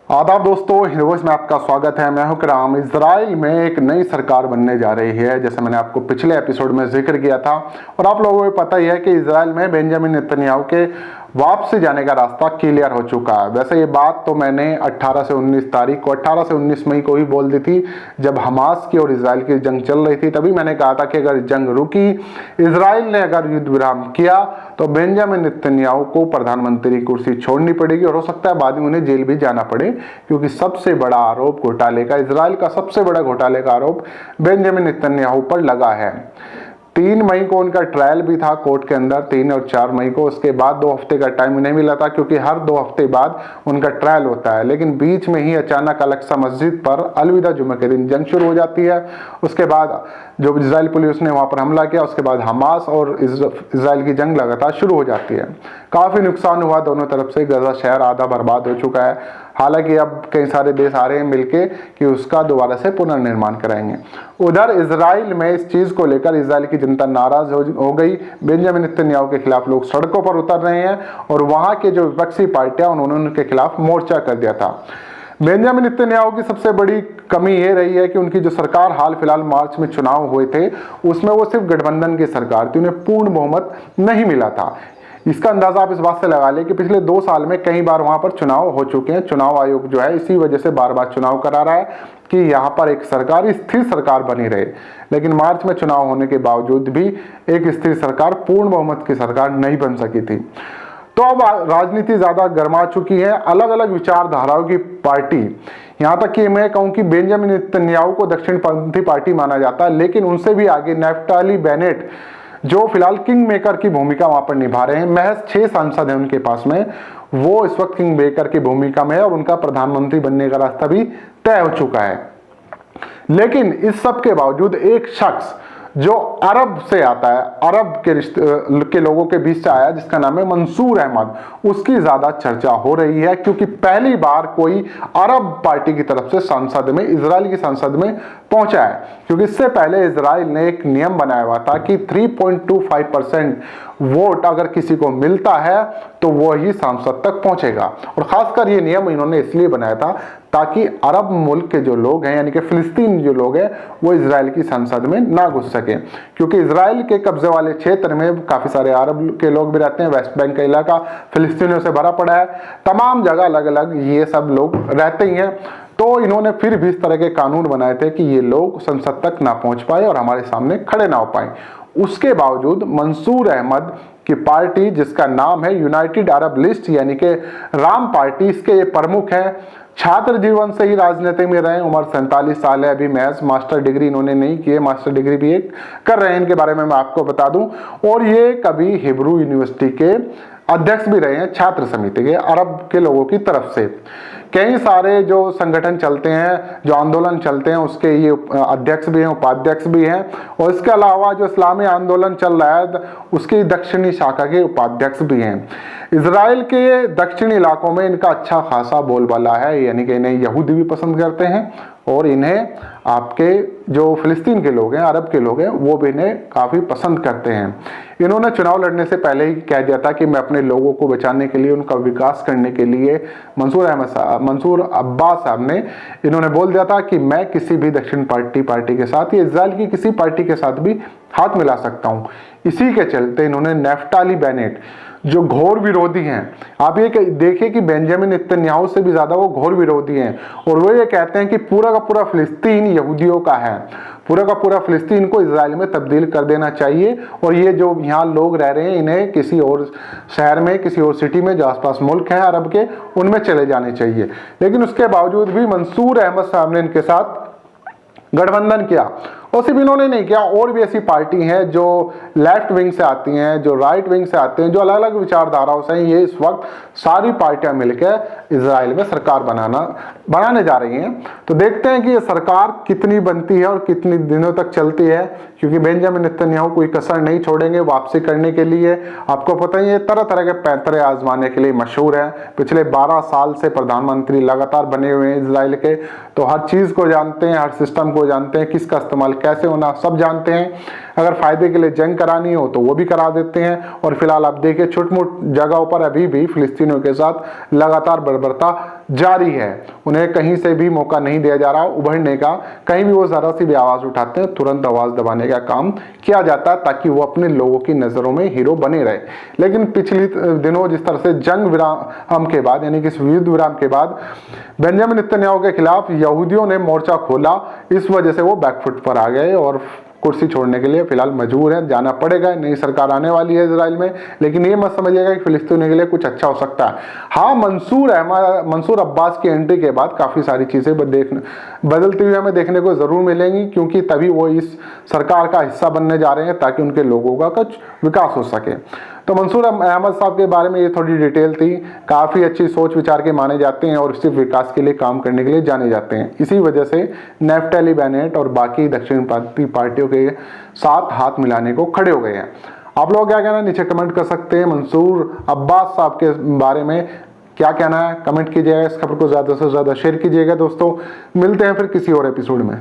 आदाब दोस्तों, हिंदवॉइस में आपका स्वागत है। मैं हूं कराम। इजराइल में एक नई सरकार बनने जा रही है, जैसे मैंने आपको पिछले एपिसोड में जिक्र किया था। और आप लोगों को पता ही है कि इजराइल में बेंजामिन नेतन्याहू के वापसी जाने का रास्ता क्लियर हो चुका है। वैसे ये बात तो मैंने 18 से 19 तारीख को 18 से 19 मई को ही बोल दी थी, जब हमास की और इजराइल की जंग चल रही थी। तभी मैंने कहा था कि अगर जंग रुकी, इजराइल ने अगर युद्ध विराम किया, तो बेंजामिन नेतन्याहू को प्रधानमंत्री कुर्सी छोड़नी पड़ेगी और हो सकता है बाद में उन्हें जेल भी जाना पड़े, क्योंकि सबसे बड़ा आरोप घोटाले का, इजराइल का सबसे बड़ा घोटाले का आरोप बेंजामिन नेतन्याहू पर लगा है। 3 मई को उनका ट्रायल भी था कोर्ट के अंदर, 3 और 4 मई को। उसके बाद 2 हफ्ते का टाइम उन्हें मिला था, क्योंकि हर 2 हफ्ते बाद उनका ट्रायल होता है। लेकिन बीच में ही अचानक अल-अक्सा मस्जिद पर अलविदा जुमे के दिन जंग शुरू हो जाती है। उसके बाद जो इजराइल पुलिस ने वहां पर हमला किया, उसके बाद हमास और इजराइल की जंग लगातार शुरू हो जाती है। काफी नुकसान हुआ दोनों तरफ से। गजा शहर आधा बर्बाद हो चुका है। हालांकि अब कई सारे देश आ रहे हैं मिलके कि उसका दोबारा से पुनर्निर्माण कराएंगे। उधर इजराइल में इस चीज को लेकर इजराइल की जनता नाराज हो गई। बेंजामिन नेतन्याहू के खिलाफ लोग सड़कों पर उतर रहे हैं और वहां के जो विपक्षी पार्टियां, उन्होंने उनके खिलाफ मोर्चा कर दिया था। बेंजामिन नेतन्याहू की सबसे बड़ी कमी ये रही है कि उनकी जो सरकार हाल फिलहाल मार्च में चुनाव हुए थे, उसमें वो सिर्फ गठबंधन की सरकार थी, उन्हें पूर्ण बहुमत नहीं मिला था। इसका अंदाजा आप इस बात से लगा लें कि पिछले 2 साल में कई बार वहां पर चुनाव हो चुके हैं। चुनाव आयोग जो है इसी वजह से बार बार चुनाव करा रहा है कि यहाँ पर एक सरकार, स्थिर सरकार बनी रहे। लेकिन मार्च में चुनाव होने के बावजूद भी एक स्थिर सरकार, पूर्ण बहुमत की सरकार नहीं बन सकी थी। तो अब राजनीति ज्यादा गर्मा चुकी है, अलग अलग विचारधाराओं की पार्टी। यहां तक कि मैं कहूं कि बेंजामिन नेतन्याहू को दक्षिणपंथी पार्टी माना जाता है, लेकिन उनसे भी आगे नफ्ताली बेनेट, जो फिलहाल किंग मेकर की भूमिका वहां पर निभा रहे हैं। महज 6 सांसद हैं उनके पास में, वो इस वक्त किंग मेकर की भूमिका में है और उनका प्रधानमंत्री बनने का रास्ता भी तय हो चुका है। लेकिन इस सब के बावजूद एक शख्स जो अरब से आता है, अरब के लोगों के बीच से आया, जिसका नाम है मंसूर अहमद, उसकी ज्यादा चर्चा हो रही है, क्योंकि पहली बार कोई अरब पार्टी की तरफ से संसद में, इजराइल की संसद में पहुंचा है। क्योंकि इससे पहले इजराइल ने एक नियम बनाया हुआ था कि 3.25% वोट अगर किसी को मिलता है तो वो ही सांसद तक पहुंचेगा। और खासकर ये नियम इन्होंने इसलिए बनाया था ताकि अरब मुल्क के जो लोग हैं, यानी कि फिलिस्तीन जो लोग हैं, वो इजराइल की संसद में ना घुस सके। क्योंकि इजराइल के कब्जे वाले क्षेत्र में काफी सारे अरब के लोग भी रहते हैं। वेस्ट बैंक का इलाका फिलिस्तीनियों से भरा पड़ा है। तमाम जगह अलग अलग ये सब लोग रहते ही हैं। तो इन्होंने फिर भी इस तरह के कानून बनाए थे कि ये लोग संसद तक ना पहुंच पाए और हमारे सामने खड़े ना हो पाए। उसके बावजूद मंसूर अहमद की पार्टी, जिसका नाम है यूनाइटेड अरब लिस्ट, यानी कि राम पार्टी, इसके ये प्रमुख हैं। छात्र जीवन से ही राजनीति में रहे, उम्र 47 साल है अभी। महज मास्टर डिग्री इन्होंने नहीं की है, मास्टर डिग्री भी एक कर रहे हैं। इनके बारे में मैं आपको बता दूं। और ये कभी हिब्रू यूनिवर्सिटी के अध्यक्ष भी रहे हैं, छात्र समिति के, अरब के लोगों की तरफ से। कई सारे जो संगठन चलते हैं, जो आंदोलन चलते हैं, उसके ये अध्यक्ष भी हैं, उपाध्यक्ष भी हैं। और इसके अलावा जो इस्लामी आंदोलन चल रहा है, उसकी दक्षिणी शाखा के उपाध्यक्ष भी हैं। इजराइल के दक्षिणी इलाकों में इनका अच्छा खासा बोलबाला है, यानी कि इन्हें यहूदी भी पसंद करते हैं और इन्हें आपके जो फिलिस्तीन के लोग हैं, अरब के लोग हैं, वो भी इन्हें काफ़ी पसंद करते हैं। इन्होंने चुनाव लड़ने से पहले ही कह दिया था कि मैं अपने लोगों को बचाने के लिए, उनका विकास करने के लिए, मंसूर अब्बास साहब ने इन्होंने बोल दिया था कि मैं किसी भी दक्षिण पार्टी के साथ या इजराइल की किसी पार्टी के साथ भी हाथ मिला सकता हूँ। इसी के चलते इन्होंने नफ्ताली बेनेट, जो घोर विरोधी हैं, आप ये देखिए कि बेंजामिन नेतन्याहू से भी ज्यादा वो घोर विरोधी हैं, और वो ये कहते हैं कि पूरा का पूरा फिलिस्तीन यहूदियों का है, पूरा का पूरा फिलिस्तीन को इजराइल में तब्दील कर देना चाहिए। और ये जो यहाँ लोग रह रहे हैं, इन्हें किसी और शहर में, किसी और सिटी में जो आसपास मुल्क हैं अरब के, उनमें चले जाने चाहिए। लेकिन उसके बावजूद भी मंसूर अहमद साहब ने इनके साथ गठबंधन किया। और सिर्फ इन्होंने नहीं किया, और भी ऐसी पार्टी हैं जो लेफ्ट विंग से आती हैं, जो राइट विंग से आते हैं, जो अलग अलग विचारधाराओं से हैं। ये इस वक्त सारी पार्टियां मिलकर इजराइल में सरकार बनाने जा रही हैं। तो देखते हैं कि ये सरकार कितनी बनती है और कितनी दिनों तक चलती है, क्योंकि बेंजामिन नेतन्याहू कोई कसर नहीं छोड़ेंगे वापसी करने के लिए। आपको पता ही है, तरह तरह के पैंतरे आजमाने के लिए मशहूर है। पिछले 12 साल से प्रधानमंत्री लगातार बने हुए हैं इजराइल के, तो हर चीज को जानते हैं, हर सिस्टम को जानते हैं, किसका इस्तेमाल कैसे होना सब जानते हैं। अगर फायदे के लिए जंग करानी हो तो वो भी करा देते हैं। और फिलहाल आप देखिए, छोट मोट जगहों पर अभी भी फिलिस्तीनियों के साथ लगातार बर्बरता जारी है। उन्हें कहीं से भी मौका नहीं दिया जा रहा उभरने का। कहीं भी वो जरा सी भी आवाज उठाते हैं तुरंत आवाज दबाने का काम किया जाता है ताकि वो अपने लोगों की नजरों में हीरो बने रहे। लेकिन पिछले दिनों जिस तरह से जंग विराम के बाद यानी कि युद्ध विराम के बाद बेंजामिन नेतन्याहू के खिलाफ यहूदियों ने मोर्चा खोला, इस वजह से वो बैकफुट पर आ गए और कुर्सी छोड़ने के लिए फिलहाल मजबूर है। जाना पड़ेगा, नई सरकार आने वाली है इजराइल में, लेकिन ये मत समझिएगा कि फिलिस्तीनियों के लिए कुछ अच्छा हो सकता है। हाँ, मंसूर अब्बास की एंट्री के बाद काफ़ी सारी चीज़ें बदलती हुई हमें देखने को ज़रूर मिलेंगी, क्योंकि तभी वो इस सरकार का हिस्सा बनने जा रहे हैं ताकि उनके लोगों का कुछ विकास हो सके। तो मंसूर अहमद साहब के बारे में ये थोड़ी डिटेल थी। काफ़ी अच्छी सोच विचार के माने जाते हैं और सिर्फ विकास के लिए काम करने के लिए जाने जाते हैं। इसी वजह से नेफ्टली बेनेट और बाकी दक्षिणपंथी पार्टियों के साथ हाथ मिलाने को खड़े हो गए हैं। आप लोग क्या कहना है नीचे कमेंट कर सकते हैं। मंसूर अब्बास साहब के बारे में क्या कहना है कमेंट कीजिएगा। इस खबर को ज़्यादा से ज़्यादा शेयर कीजिएगा दोस्तों। मिलते हैं फिर किसी और एपिसोड में।